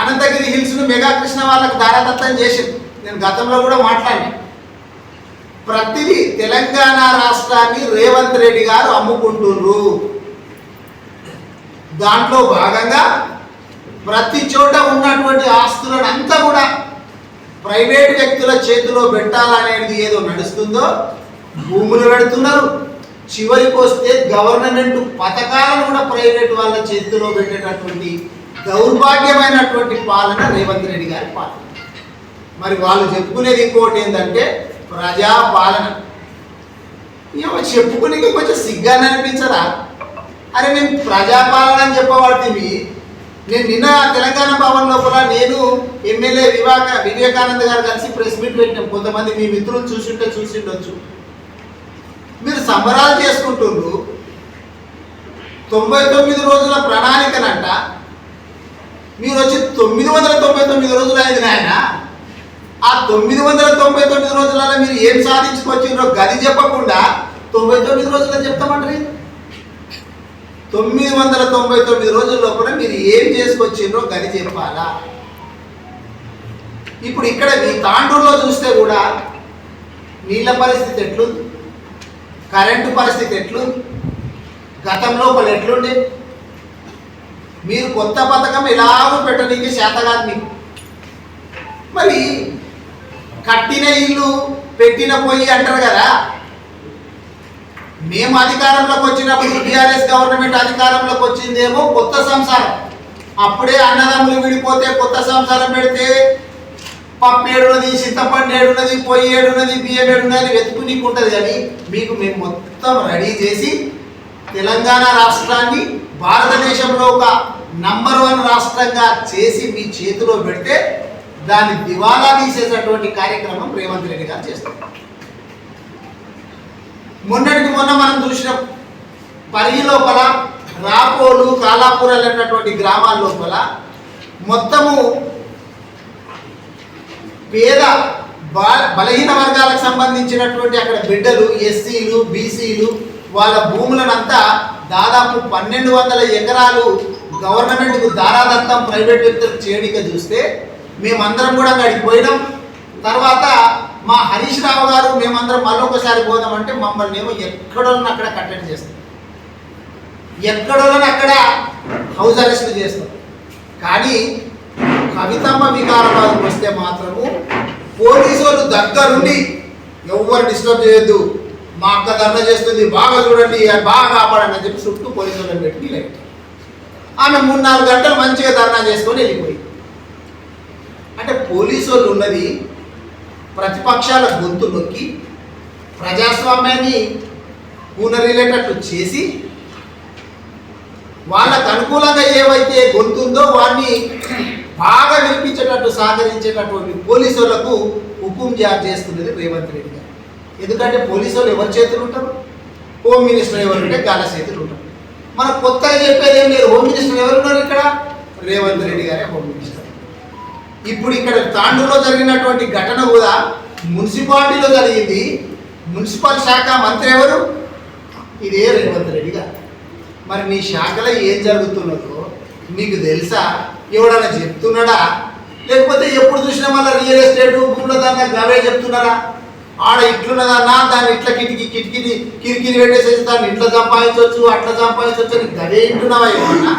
అనంతగిరి హిల్స్ను మెగా కృష్ణ వాళ్ళకు దారాదత్తం చేసింది. నేను గతంలో కూడా మాట్లాడినా. ప్రతిదీ తెలంగాణ రాష్ట్రాన్ని రేవంత్ రెడ్డి గారు అమ్ముకుంటున్నారు. దాంట్లో భాగంగా ప్రతి చోట ఉన్నటువంటి ఆస్తులను అంతా కూడా ప్రైవేట్ వ్యక్తుల చేతిలో పెట్టాలనేది ఏదో నడుస్తుందో భూములు పెడుతున్నారు. చివరికి వస్తే గవర్నమెంట్ పథకాలను కూడా ప్రైవేట్ వాళ్ళ చేతిలో పెట్టేటటువంటి దౌర్భాగ్యమైనటువంటి పాలన రేవంత్ రెడ్డి గారి పాలన. మరి వాళ్ళు చెప్పుకునేది ఇంకోటి ఏంటంటే ప్రజా పాలన. ఏమో చెప్పుకునే కొంచెం సిగ్గాన్ని అనిపించదా? అరే మేము ప్రజాపాలన అని చెప్పబడుతుంది. నేను నిన్న తెలంగాణ భవన్ లోపల నేను ఎమ్మెల్యే వివేకానంద గారు కలిసి ప్రెస్ మీట్ పెట్టినాం. కొంతమంది మీ మిత్రులు చూసిండొచ్చు. మీరు సంబరాలు చేసుకుంటున్నారు. 99 రోజుల ప్రణాళికనంట మీరు వచ్చి 999 రోజులు అయింది నాయన. ఆ 999 రోజులలో మీరు ఏం సాధించుకొచ్చిండ్రో గది చెప్పకుండా 99 రోజుల్లో చెప్తామంటారు. 999 రోజుల లోపల మీరు ఏం చేసుకొచ్చిండ్రో గది చెప్పాలా. ఇప్పుడు ఇక్కడ మీ తాండూరులో చూస్తే కూడా నీళ్ళ పరిస్థితి ఎట్లుంది, కరెంటు పరిస్థితి ఎట్లుంది, గతం లోపల ఎట్లుండే. మీరు కొత్త పథకం ఎలాగో పెట్టడానికి చేత కాదు మీకు. మరి కట్టిన ఇల్లు పెట్టిన పొయ్యి అంటారు కదా. మేము అధికారంలోకి వచ్చినప్పుడు టీఆర్ఎస్ గవర్నమెంట్ అధికారంలోకి వచ్చిందేమో కొత్త సంసారం. అప్పుడే అన్నదమ్ములు విడిపోతే కొత్త సంసారం పెడితే పప్పు ఏడున్నది, చింతపండు ఏడున్నది, పొయ్యి ఏడున్నది, బియ్యం ఏడున్నది వెతుకునికి ఉంటుంది. కానీ మీకు మేము మొత్తం రెడీ చేసి తెలంగాణ రాష్ట్రాన్ని భారతదేశంలో ఒక నంబర్ 1 రాష్ట్రంగా చేసి మీ చేతిలో పెడితే దాన్ని దివాలా తీసేటటువంటి కార్యక్రమం రేవంత్ రెడ్డి గారు చేస్తారు. మొన్నటికి మొన్న మనం చూసిన పరిగి లోపల రాపోలు, కాలాపూరలు అన్నటువంటి గ్రామాల లోపల మొత్తము పేద బలహీన వర్గాలకు సంబంధించినటువంటి అక్కడ బిడ్డలు, ఎస్సీలు, బీసీలు వాళ్ళ భూములనంతా దాదాపు 1200 ఎకరాలు గవర్నమెంట్కు దారాదత్తం ప్రైవేట్ వ్యక్తులకు చేయడిక చూస్తే మేమందరం కూడా అక్కడికి పోయినాం. తర్వాత మా హరీష్ రావు గారు మేమందరం మళ్ళొకసారి పోదామంటే మమ్మల్ని ఏమో ఎక్కడోళ్ళని అక్కడ కట్టడి చేస్తాం, ఎక్కడోళ్ళని అక్కడ హౌస్ అరెస్ట్ చేస్తాం. కానీ కవితమ్మ వికారాబాద్కి వస్తే మాత్రము పోలీసు వాళ్ళు దగ్గరుండి ఎవరు డిస్టర్బ్ చేయొద్దు, మా అక్క ధర్నా చేస్తుంది, బాగా చూడండి, బాగా కాపాడండి అని చెప్పి చుట్టూ పోలీసు వాళ్ళని పెట్టి లైట్ ఆమె 3-4 గంటలు మంచిగా ధర్నా చేసుకొని వెళ్ళిపోయి. అంటే పోలీసు వాళ్ళు ఉన్నది ప్రతిపక్షాల గొంతు నొక్కి ప్రజాస్వామ్యాన్ని కూనరిలేటట్టు చేసి వాళ్ళకు అనుకూలంగా ఏవైతే గొంతు ఉందో వాడిని బాగా వినిపించేటట్టు సహకరించేటటువంటి పోలీసు వాళ్ళకు హుకుం జారీ చేస్తున్నది రేవంత్ రెడ్డి గారు. ఎందుకంటే పోలీసు వాళ్ళు ఎవరి చేతులు ఉంటారు, హోమ్ మినిస్టర్ ఎవరుంటే గాల చేతులు ఉంటారు. మనకు కొత్తగా చెప్పేది ఏం లేదు. హోమ్ మినిస్టర్ ఎవరున్నారు ఇక్కడ? రేవంత్ రెడ్డి గారే హోమ్ మినిస్టర్. ఇప్పుడు ఇక్కడ తాండూరులో జరిగినటువంటి ఘటన కూడా మున్సిపాలిటీలో జరిగింది. మున్సిపల్ శాఖ మంత్రి ఎవరు? ఇదే రేవంత్ రెడ్డి గారు. మరి మీ శాఖలో ఏం జరుగుతున్నదో మీకు తెలుసా? ఎవడన్నా చెప్తున్నాడా? లేకపోతే ఎప్పుడు చూసినా మళ్ళీ రియల్ ఎస్టేట్ భూముల దాన్ని గవే చెప్తున్నారా? ఆడ ఇట్లున్నదన్నా దాన్ని ఇట్లా కిటికీని పెట్టేసేసి దాన్ని ఇట్లా సంపాదించవచ్చు, అట్లా సంపాదించవచ్చు అని గవే ఇంటున్నావా? ఏమన్నా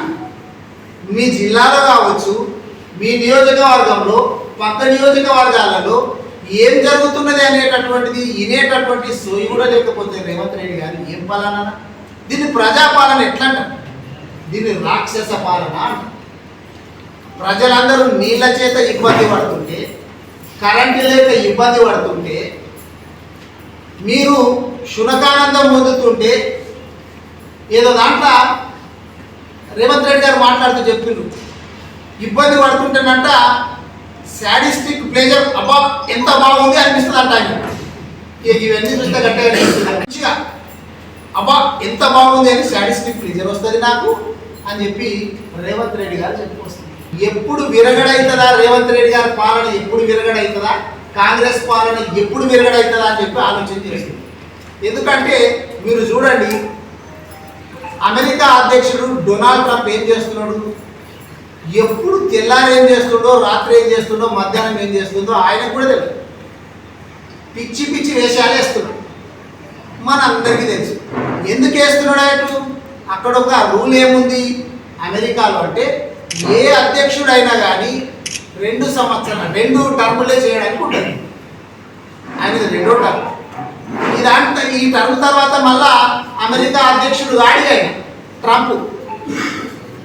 మీ జిల్లాలో కావచ్చు, మీ నియోజకవర్గంలో, పక్క నియోజకవర్గాలలో ఏం జరుగుతున్నది అనేటటువంటిది వినేటటువంటి సోయి కూడా లేకపోతే రేవంత్ రెడ్డి గారు ఏం పాలన? దీన్ని ప్రజాపాలన ఎట్లా అంటారు? దీన్ని రాక్షస పాలన అంటారు. ప్రజలందరూ నీళ్ళ చేత ఇబ్బంది పడుతుంటే, కరెంటు లేక ఇబ్బంది పడుతుంటే, మీరు శునకానందం పొందుతుంటే ఏదో దాంట్లో రేవంత్ రెడ్డి గారు మాట్లాడుతూ చెప్పిండ్రు, ఇబ్బంది పడుతుంటేనంట శాడిస్టిక్ ప్లేజర్, అబ్బా ఎంత బాగుంది అనిపిస్తుంది అంట. ఇవన్నీ చూస్తే గట్టిగా అబ్బా ఎంత బాగుంది అని శాడిస్టిక్ ప్లేజర్ వస్తుంది నాకు అని చెప్పి రేవంత్ రెడ్డి గారు చెప్పుకొస్తుంది. ఎప్పుడు విరగడవుతుందా రేవంత్ రెడ్డి గారి పాలన? ఎప్పుడు విరగడవుతుందా? కాంగ్రెస్ పాలన ఎప్పుడు విరగడవుతుందా అని చెప్పి ఆలోచన చేస్తుంది. ఎందుకంటే మీరు చూడండి, అమెరికా అధ్యక్షుడు డొనాల్డ్ ట్రంప్ ఏం చేస్తున్నాడు? ఎప్పుడు తెల్లారి ఏం చేస్తుండో, రాత్రి ఏం చేస్తుండో, మధ్యాహ్నం ఏం చేస్తుండో ఆయనకు కూడా తెలియదు. పిచ్చి పిచ్చి వేషాలు వేస్తున్నాడు. మన అందరికీ తెలుసు ఎందుకు వేస్తున్నాడు. అటు అక్కడ ఒక రూల్ ఏముంది అమెరికాలో అంటే, ఏ అధ్యక్షుడైనా కానీ 2 సంవత్సరాలు 2 టర్ములే చేయడానికి ఉంటుంది. ఆయనది 2వ టర్మ్. ఈ టర్మ్ తర్వాత మళ్ళా అమెరికా అధ్యక్షుడు గాడి ఆయన ట్రంప్.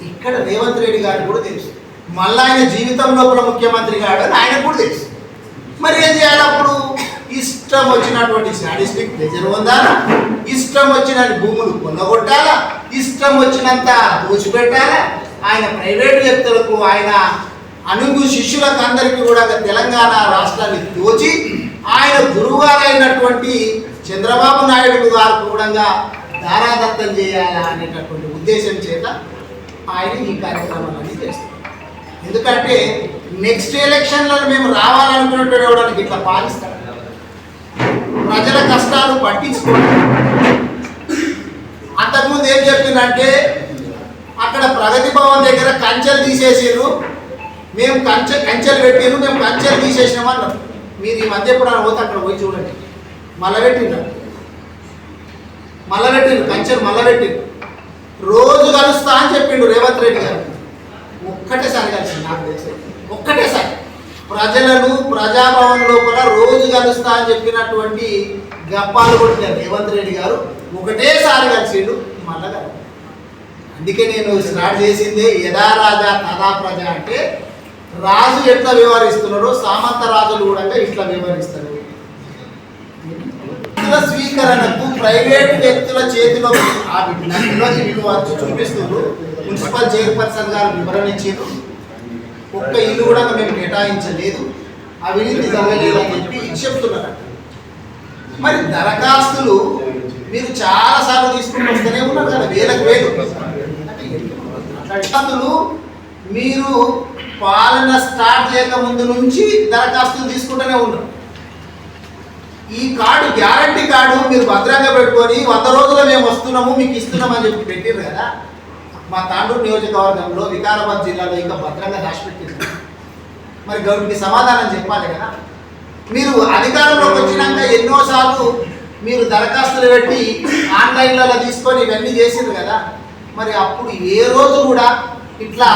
ఇక్కడ రేవంత్ రెడ్డి గారికి కూడా తెలుసు మళ్ళీ ఆయన జీవితం లోపల ముఖ్యమంత్రి కాడు అని ఆయనకు కూడా తెలుసు. మరి ఏం చేయాలి అప్పుడు? ఇష్టం వచ్చినటువంటి స్టాటిస్టిక్ ప్రెజర్ పొందాలా, ఇష్టం వచ్చిన భూములు కొనగొట్టాలా, ఇష్టం వచ్చినంత దోచిపెట్టాలా. ఆయన ప్రైవేటు వ్యక్తులకు, ఆయన అనుగు శిష్యులకు అందరికీ కూడా తెలంగాణ రాష్ట్రాన్ని దోచి ఆయన గురువుగారైనటువంటి చంద్రబాబు నాయుడు గారు కూడా దారాదత్తం చేయాలా అనేటటువంటి ఉద్దేశం చేత ఆయన ఈ కార్యక్రమాలన్నీ చేస్తారు. ఎందుకంటే నెక్స్ట్ ఎలక్షన్లలో మేము రావాలనుకున్నట్టు ఎవడానికి ఇట్లా పాలిస్తాం. ప్రజల కష్టాలు పట్టించుకోండి. అంతకుముందు ఏం చెప్పిందంటే అక్కడ ప్రగతి భవన్ దగ్గర కంచెలు తీసేసారు, మేము కంచెలు పెట్టారు, మేము కంచెలు తీసేసినామన్నారు. మీరు ఈ మధ్య ఎప్పుడైనా పోతే అక్కడ పోయి చూడండి, మళ్ళీ పెట్టిండ్రు కంచెలు మళ్ళీ పెట్టిండ్రు. రోజు కలుస్తా అని చెప్పిండు రేవంత్ రెడ్డి గారు. ఒక్కటేసారి కలిసింది నాకు తెలిసి, ఒక్కటేసారి ప్రజలను ప్రజాభవన్ లోపల రోజు కలుస్తా అని చెప్పినటువంటి గప్పాలు కొట్టినారు రేవంత్ రెడ్డి గారు. ఒకటేసారి కలిసిండు మళ్ళా కలవాలి. అందుకే నేను స్టార్ట్ చేసిందే యథా రాజా తదా ప్రజ అంటే రాజు ఎట్లా వ్యవహరిస్తున్నారో సామంత రాజులు కూడా ఇట్లా వ్యవహరిస్తారు. స్వీకరణకు ప్రైవేట్ వ్యక్తుల చేతిలో చూపిస్తున్నారు. మున్సిపల్ చైర్పర్సన్ గారు వివరణ ఇచ్చారు. ఒక్క ఇల్లు కూడా మేము కేటాయించలేదు, అవినీతి జరగలేదు అని చెప్పి చెప్తున్నారు. మరి దరఖాస్తులు మీరు చాలా సార్లు తీసుకుని వస్తూనే ఉన్నారు కదా, వేలకు వేలు దరఖాస్తులు. మీరు పాలన స్టార్ట్ చేయక ముందు నుంచి దరఖాస్తులు తీసుకుంటూనే ఉన్నారు. ఈ కార్డు గ్యారంటీ కార్డు మీరు భద్రంగా పెట్టుకొని 100 రోజుల్లో మేము వస్తున్నాము మీకు ఇస్తున్నామని చెప్పి పెట్టారు కదా. మా తాండూరు నియోజకవర్గంలో వికారాబాద్ జిల్లాలో ఇంకా భద్రంగా దాచిపెట్టింది. మరి గవర్నమెంట్కి సమాధానం చెప్పాలి కదా. మీరు అధికారంలోకి వచ్చినాక ఎన్నోసార్లు మీరు దరఖాస్తులు పెట్టి ఆన్లైన్లలో తీసుకొని ఇవన్నీ చేసిండ్రు కదా. మరి అప్పుడు ఏ రోజు కూడా ఇట్లా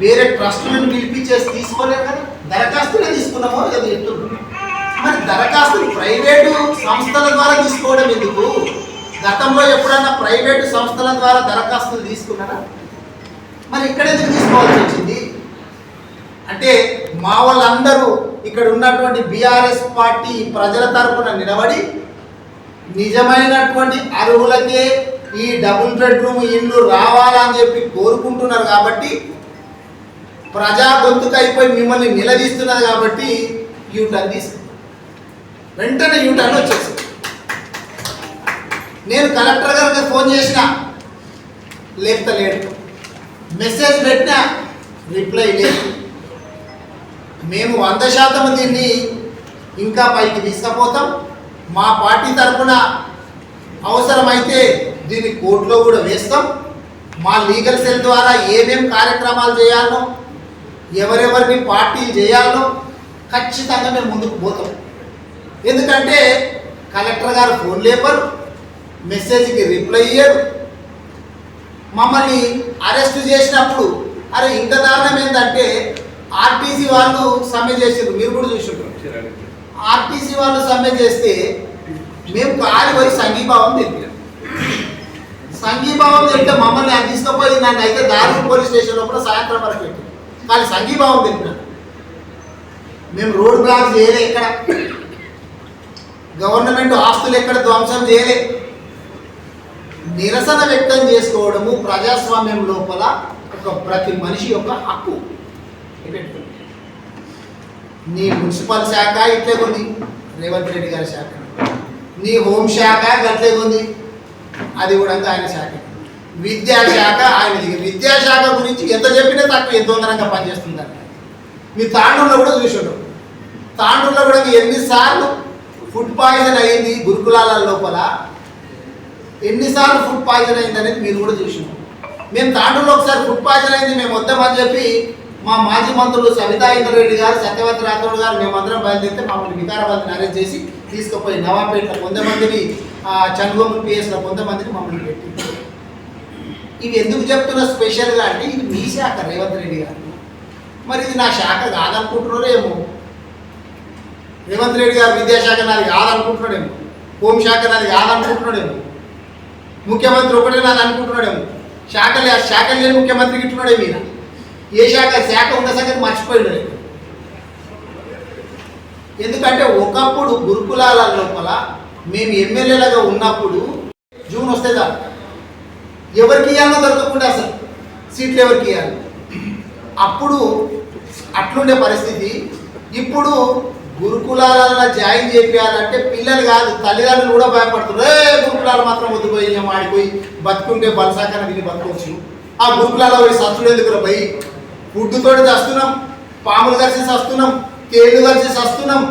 వేరే ట్రస్టులను పిలిపించేసి తీసుకోలేరు కదా, దరఖాస్తులే తీసుకున్నామో కదా చెప్తున్నారు. మరి దరఖాస్తులు ప్రైవేటు సంస్థల ద్వారా తీసుకోవడం ఎందుకు? గతంలో ఎప్పుడన్నా ప్రైవేటు సంస్థల ద్వారా దరఖాస్తులు తీసుకున్నారా? మరి ఇక్కడ ఎందుకు తీసుకోవాల్సి వచ్చింది? అంటే మా వాళ్ళందరూ ఇక్కడ ఉన్నటువంటి బీఆర్ఎస్ పార్టీ ప్రజల తరఫున నిలబడి నిజమైనటువంటి అర్హులకే ఈ డబుల్ బెడ్రూమ్ ఇల్లు రావాలని చెప్పి కోరుకుంటున్నారు. కాబట్టి ప్రజా గొంతుకు అయిపోయి మిమ్మల్ని నిలదీస్తున్నది. కాబట్టి యూటర్న్ తీసుకు వెంటనే యూటర్న్ వచ్చేసి నేను కలెక్టర్ గారికి ఫోన్ చేసిన లేపుతలేడు, మెసేజ్ పెట్టినా రిప్లై లేదు. మేము 100% దీన్ని ఇంకా పైకి తీసుకుపోతాం. మా పార్టీ తరఫున అవసరమైతే దీన్ని కోర్టులో కూడా వేస్తాం. మా లీగల్ సెల్ ద్వారా ఏమేం కార్యక్రమాలు చేయాలో, ఎవరెవరిని పార్టీలు చేయాలో ఖచ్చితంగా మేము ముందుకు పోతాం. ఎందుకంటే కలెక్టర్ గారు ఫోన్ లేపరు, మెసేజ్కి రిప్లై ఇయ్యరు. మమ్మల్ని అరెస్ట్ చేసినప్పుడు అరే ఇంత దారుణం ఏంటంటే ఆర్టీసీ వాళ్ళు సమ్మె చేసారు, మీరు కూడా చూసుంటారు. ఆర్టీసీ వాళ్ళు సమ్మె చేస్తే మేము కాలి పోయి సంఘీభావం తెలిపాం. సంఘీభావం తెలిపితే మమ్మల్ని అది తీసుకుపోయి నన్ను అయితే దారుణ పోలీస్ స్టేషన్ లోపల సాయంత్రం వరకు పెట్టాం. కానీ సంఘీభావం తెలిపినాం. మేము రోడ్ బ్లాక్ చేయలే, ఎక్కడ గవర్నమెంట్ ఆస్తులు ఎక్కడ ధ్వంసం చేయలే. నిరసన వ్యక్తం చేసుకోవడము ప్రజాస్వామ్యం లోపల ఒక ప్రతి మనిషి యొక్క హక్కు. నీ మున్సిపల్ శాఖ ఇట్లే ఉంది, రేవంత్ రెడ్డి గారి శాఖ. నీ హోంశాఖ గట్లే ఉంది, అది కూడా ఆయన శాఖ. విద్యాశాఖ ఆయనది. విద్యాశాఖ గురించి ఎంత చెప్పినా తక్కువ, ఎంత తొందరగా పనిచేస్తుందని. మీ తాండూరులో కూడా చూసాడు. తాండూరులో కూడా ఎన్నిసార్లు ఫుడ్ పాయిజన్ అయింది గురుకులాల లోపల, ఎన్నిసార్లు ఫుడ్ పాయిజన్ అయింది అనేది మీరు కూడా చూసినాం. మేము తాండూరులో ఒకసారి ఫుడ్ పాయిజన్ అయింది, మేము వద్దామని చెప్పి మా మాజీ మంత్రులు సవితా ఇంద్రెడ్డి గారు, సత్యవతి రాథోడ్ గారు మేమందరం బయలుదేరితే మమ్మల్ని వికారాబాద్ని అరెస్ట్ చేసి తీసుకుపోయి నవాపేటలో కొంతమందిని, చంద్రగోము పిఎస్లో కొంతమందిని మమ్మల్ని పెట్టి. ఇవి ఎందుకు చెప్తున్నా స్పెషల్గా అంటే ఇది మీ శాఖ రేవంత్ రెడ్డి గారు. మరి ఇది నా శాఖ కాదనుకుంటున్నారేమో. రేవంత్ రెడ్డి గారు విద్యాశాఖ నాది కాదనుకుంటున్నాడేమో, హోంశాఖ నాది కాదనుకుంటున్నాడేమో, ముఖ్యమంత్రి ఒకటే నాది అనుకుంటున్నాడేమో. శాఖలు లేని ముఖ్యమంత్రికి ఇట్టున్నాడేమో. ఈయన ఏ శాఖ ఉన్న సంగతి మర్చిపోయాడు. ఎందుకంటే ఒకప్పుడు గురుకులాల లోపల మేము ఎమ్మెల్యేలుగా ఉన్నప్పుడు జూన్ వస్తే చాలు, ఎవరికి ఇవ్వాలో దొరకకుండా అసలు సీట్లు ఎవరికి ఇవ్వాలి. అప్పుడు అట్లుండే పరిస్థితి. ఇప్పుడు గురుకులాలలో జాయిన్ చేయాలంటే పిల్లలు కాదు తల్లిదండ్రులు కూడా భయపడుతున్నారు. గురుకులాలు మాత్రం వద్దుపోయి ఆడిపోయి బతుకుంటే బలసాకన విని బతుకోవచ్చు. ఆ గురుకులాలో పోయి సత్తుడు ఎందుకు పోయి ఫుడ్తోటి చస్తున్నాం, పాములు కలిసి చస్తున్నాం, తేళ్లు కలిసి చస్తున్నాం,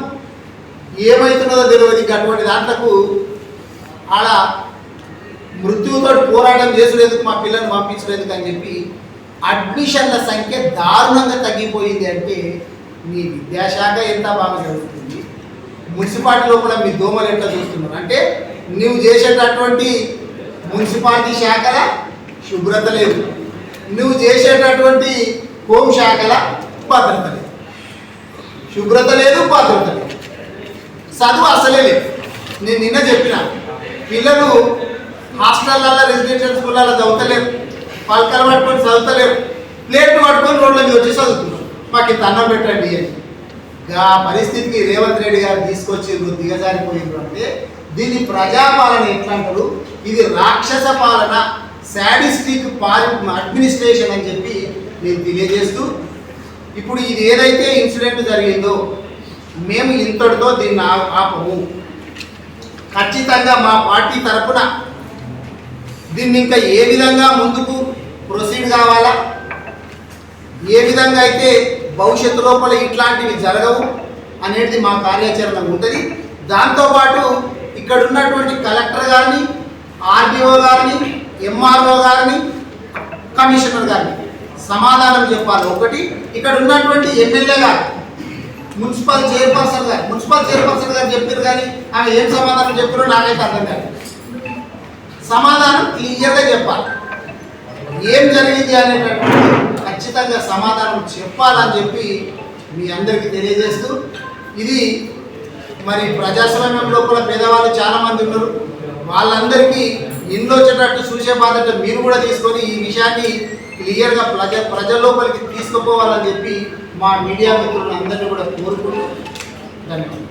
ఏమవుతున్నదో తెలియదు. అటువంటి దాంట్లకు ఆడ మృత్యువుతో పోరాటం చేసుడేందుకు మా పిల్లల్ని పంపించలేదు అని చెప్పి అడ్మిషన్ల సంఖ్య దారుణంగా తగ్గిపోయింది. అంటే మీ విద్యాశాఖ ఎంత బాగా జరుగుతుంది, మున్సిపాలిటీ లోపల మీ దోమలు ఎట్లా చూస్తున్నారు అంటే నువ్వు చేసేటటువంటి మున్సిపాలిటీ శాఖల శుభ్రత లేదు, నువ్వు చేసేటటువంటి హోం శాఖల భద్రత లేదు, శుభ్రత లేదు, భద్రత లేదు, చదువు అసలే లేదు. నేను నిన్న చెప్పిన పిల్లలు హాస్టళ్ళల్లో రెసిడెన్షియల్ స్కూళ్ళలో చదువుతలేరు, పలకలు పట్టుకొని చదువుతలేరు, ప్లేట్లు పట్టుకొని రోడ్ల మీద వచ్చి చదువుతున్నారు. మాకు ఇంత అన్నం పెట్టండి అని. ఆ పరిస్థితికి రేవంత్ రెడ్డి గారు తీసుకొచ్చిండ్రు, దిగజారిపోయిండ్రు. అంటే దీన్ని ప్రజాపాలన ఎట్లా అంటారు, ఇది రాక్షస పాలన, శాడిస్టిక్ అడ్మినిస్ట్రేషన్ అని చెప్పి నేను తెలియజేస్తూ, ఇప్పుడు ఇది ఏదైతే ఇన్సిడెంట్ జరిగిందో మేము ఇంతటితో దీన్ని ఆపము. ఖచ్చితంగా మా పార్టీ తరఫున దీన్ని ఇంకా ఏ విధంగా ముందుకు ప్రొసీడ్ కావాలా, ఏ విధంగా అయితే భవిష్యత్తు లోపల ఇట్లాంటివి జరగవు అనేది మా కార్యాచరణ ఉంటుంది. దాంతోపాటు ఇక్కడ ఉన్నటువంటి కలెక్టర్ గారిని, ఆర్డీఓ గారిని, ఎంఆర్ఓ గారిని, కమిషనర్ గారిని సమాధానం చెప్పాలి. ఒకటి ఇక్కడ ఉన్నటువంటి ఎమ్మెల్యే గారు, మున్సిపల్ చైర్పర్సన్ గారు చెప్పారు, కానీ ఆమె ఏం సమాధానం చెప్పారో నాకైతే అర్థం కాదు. సమాధానం క్లియర్గా చెప్పాలి, ఏం జరిగింది అనేటటువంటి ఖచ్చితంగా సమాధానం చెప్పాలని చెప్పి మీ అందరికీ తెలియజేస్తూ, ఇది మరి ప్రజాస్వామ్యం లోపల పేదవాళ్ళు చాలామంది ఉన్నారు, వాళ్ళందరికీ ఇంట్లో వచ్చేటట్టు చూసే బాధ్యత మీరు కూడా తీసుకొని ఈ విషయాన్ని క్లియర్గా ప్రజల లోపలికి తీసుకుపోవాలని చెప్పి మా మీడియా మిత్రులందరినీ కూడా కోరుకుంటూ ధన్యవాదాలు.